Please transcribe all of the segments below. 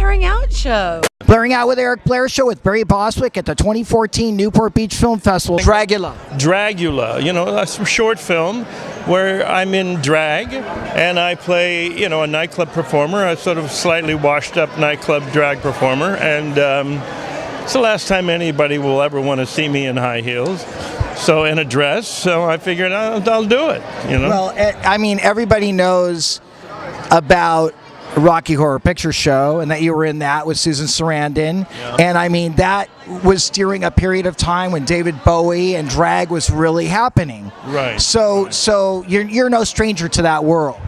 Blairing Out Show. Blairing Out with Eric Blair show with Barry Bostwick at the 2014 Newport Beach Film Festival. Dragula. Dragula, a short film where I'm in drag and I play, a nightclub performer, a sort of slightly washed up nightclub drag performer. And it's the last time anybody will ever want to see me in high heels. So in a dress, so I figured I'll do it, Well, everybody knows about Rocky Horror Picture Show and that you were in that with Susan Sarandon. Yeah. And that was during a period of time when David Bowie and drag was really happening. Right. So you're no stranger to that world.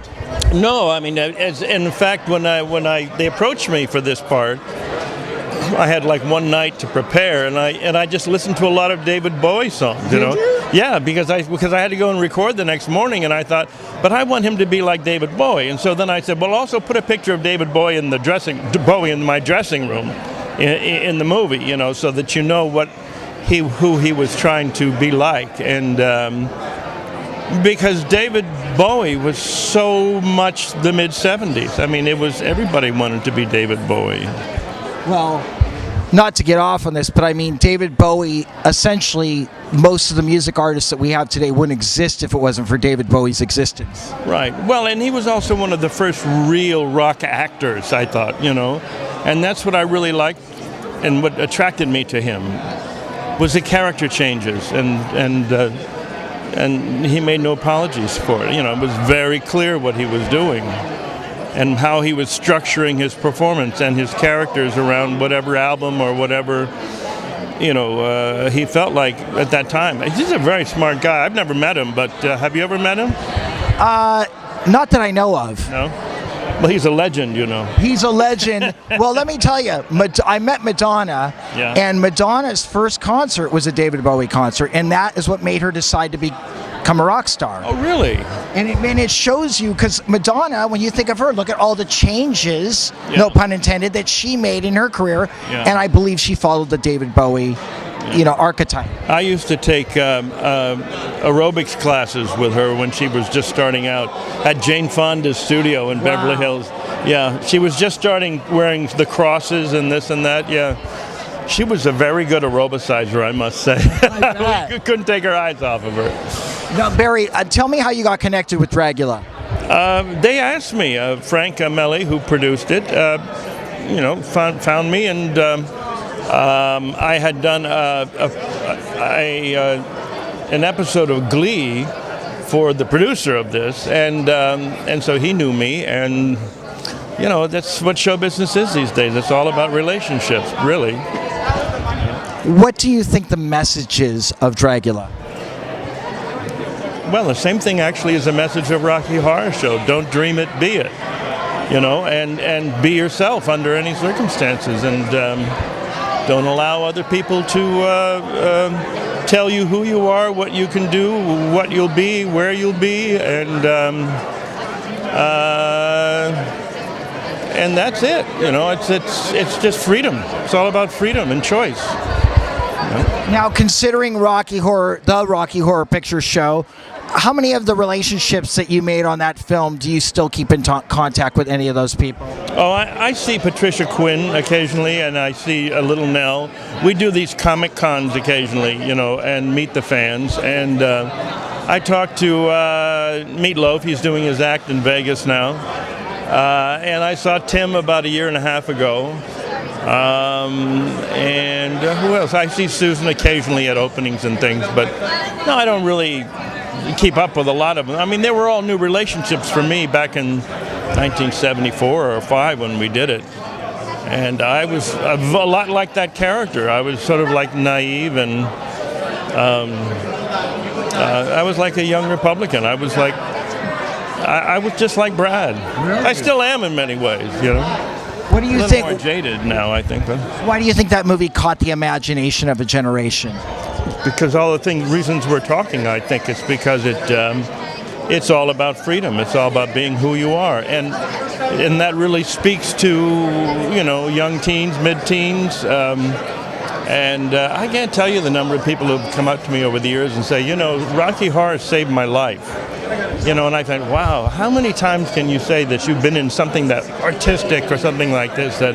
No, in fact, when they approached me for this part, I had like one night to prepare, and I just listened to a lot of David Bowie songs. Did you? Yeah, because I had to go and record the next morning, and I thought, but I want him to be like David Bowie, and so then I said, well, also put a picture of David Bowie in my dressing room, in the movie, so that you know who he was trying to be like, and because David Bowie was so much the mid '70s. It was everybody wanted to be David Bowie. Well, not to get off on this, but David Bowie, essentially, most of the music artists that we have today wouldn't exist if it wasn't for David Bowie's existence. Right. Well, and he was also one of the first real rock actors, I thought, and that's what I really liked, and what attracted me to him was the character changes, and he made no apologies for it. It was very clear what he was doing, and how he was structuring his performance and his characters around whatever album or whatever, he felt like at that time. He's a very smart guy. I've never met him, but have you ever met him? Not that I know of. No? Well, he's a legend, He's a legend. Well, let me tell you, I met Madonna, Yeah. and Madonna's first concert was a David Bowie concert, and that is what made her decide to become a rock star. Oh, really? And it shows you, because Madonna, when you think of her, look at all the changes, Yeah. no pun intended, that she made in her career, Yeah. and I believe she followed the David Bowie, archetype. I used to take aerobics classes with her when she was just starting out at Jane Fonda's studio in Beverly Hills. Yeah, she was just starting wearing the crosses and this and that. Yeah, she was a very good aerobicizer, I must say. We couldn't take our eyes off of her. Now, Barry, tell me how you got connected with Dragula. They asked me, Frank Melli, who produced it, found me, and I had done an episode of Glee for the producer of this, and so he knew me, and that's what show business is these days. It's all about relationships, really. What do you think the message is of Dragula? Well, the same thing actually is the message of Rocky Horror Show. Don't dream it, be it. And be yourself under any circumstances, and don't allow other people to tell you who you are, what you can do, what you'll be, where you'll be, and that's it. It's just freedom. It's all about freedom and choice. Now, considering the Rocky Horror Picture Show, how many of the relationships that you made on that film do you still keep in contact with any of those people? Oh, I see Patricia Quinn occasionally, and I see Little Nell. We do these Comic Cons occasionally, and meet the fans. And I talked to Meatloaf. He's doing his act in Vegas now. And I saw Tim about a year and a half ago. And who else? I see Susan occasionally at openings and things, but no, I don't really keep up with a lot of them. They were all new relationships for me back in 1974 or 5 when we did it. And I was a lot like that character. I was sort of like naive, and I was like a young Republican. I was just like Brad. Really? I still am in many ways, What do you think? More jaded now, I think. Why do you think that movie caught the imagination of a generation? Because all the reasons we're talking, I think it's because it's all about freedom. It's all about being who you are, and that really speaks to young teens, mid-teens, and I can't tell you the number of people who've come up to me over the years and say, Rocky Horror saved my life. And I think, wow, how many times can you say that you've been in something that artistic or something like this that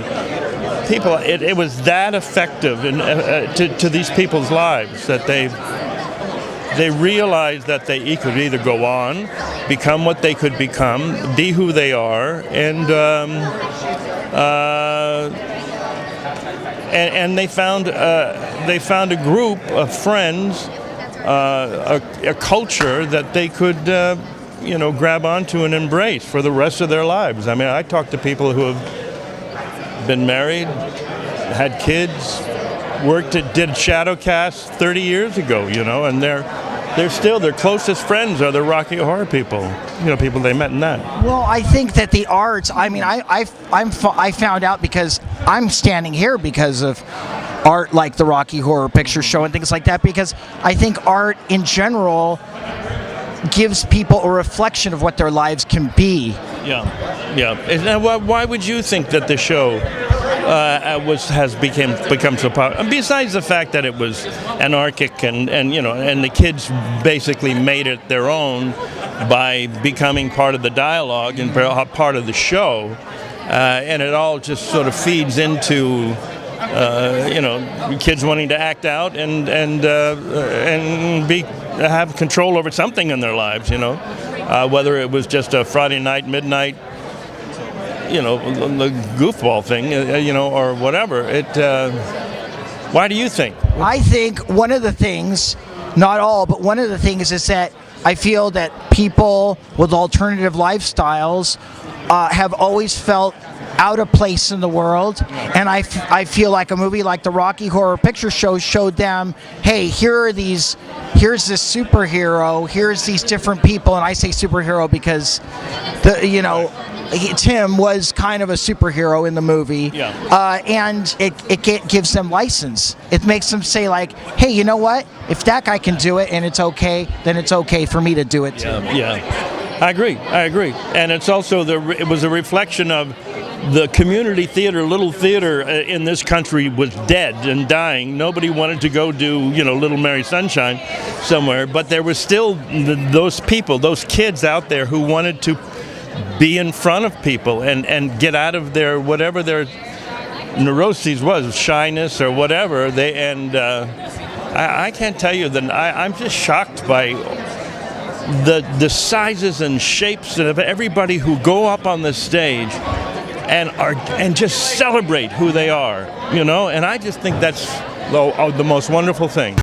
people, it was that effective to these people's lives that they realized that they could either go on, become what they could become, be who they are, and they found a group of friends, a culture that they could grab onto and embrace for the rest of their lives. I mean, I talk to people who have been married, had kids, did shadow cast 30 years ago, and they're still their closest friends are the Rocky Horror people, people they met in that. Well, I think that the arts. I mean, I found out because I'm standing here because of art like the Rocky Horror Picture Show and things like that. Because I think art in general gives people a reflection of what their lives can be. Yeah. Now, why would you think that the show has become so popular? And besides the fact that it was anarchic and the kids basically made it their own by becoming part of the dialogue and part of the show, and it all just sort of feeds into kids wanting to act out and have control over something in their lives, whether it was just a Friday night, midnight, the goofball thing, or whatever. Why do you think? I think one of the things, not all, but one of the things is that I feel that people with alternative lifestyles have always felt out of place in the world, and I feel like a movie like the Rocky Horror Picture Show showed them, hey, here's this superhero, here's these different people, and I say superhero because Tim was kind of a superhero in the movie, and it gives them license. It makes them say like, hey, you know what? If that guy can do it and it's okay, then it's okay for me to do it too. Yeah. I agree. And it's also it was a reflection of the community theater, little theater in this country was dead and dying. Nobody wanted to go do, Little Mary Sunshine somewhere, but there was still those people, those kids out there who wanted to be in front of people and get out of their, whatever their neuroses was, shyness or whatever. I can't tell you that I'm just shocked by the sizes and shapes of everybody who go up on the stage and just celebrate who they are, and I just think that's the most wonderful thing.